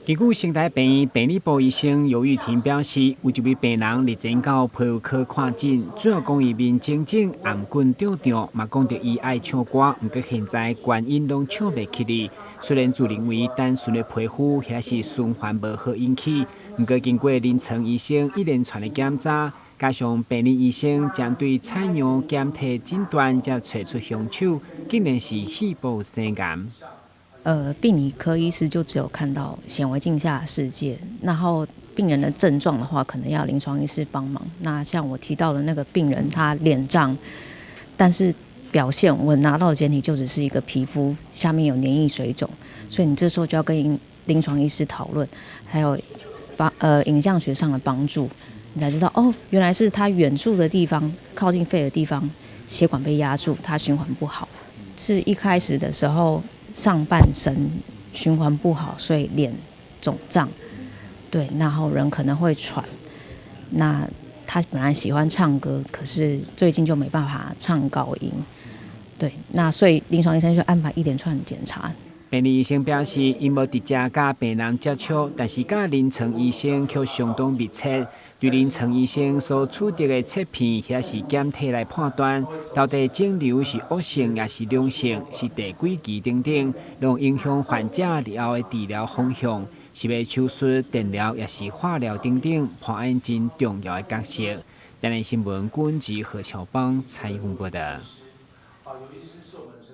根据生态病院病理部医生尤玉婷表示，有一位病人日前到皮肤科看诊，主要讲伊面肿肿、颔棍胀胀，嘛讲到伊爱唱歌，毋过现在原因拢唱袂起哩。虽然自认为单纯的皮肤还是循环无好引起，毋过经过临床医生一连串的检查，加上病理医生针对采样检体诊断，才找出凶手，竟然是细胞腺癌。病理科医师就只有看到显微镜下的世界，然后病人的症状的话，可能要临床医师帮忙。那像我提到的那个病人，他脸胀，但是表现我拿到的检体就只是一个皮肤下面有黏液水肿，所以你这时候就要跟临床医师讨论，还有影像学上的帮助，你才知道哦，原来是他远处的地方，靠近肺的地方，血管被压住，他循环不好。是一开始的时候。上半身循环不好，所以脸肿胀，对，然后人可能会喘。那他本来喜欢唱歌，可是最近就没办法唱高音，对，那所以临床医生就安排一连串检查。病理医生表示，因无直接甲病人接触，但是甲临床医生却相当密切。对临床医生所取得的切片或是检体来判断，到底肿瘤是恶性还是良性，是第几期等等，拢影响患者日后的治疗方向，是要手术、电疗也是化疗等等，扮演真重要的角色。台南新闻军及何乔邦采访报道。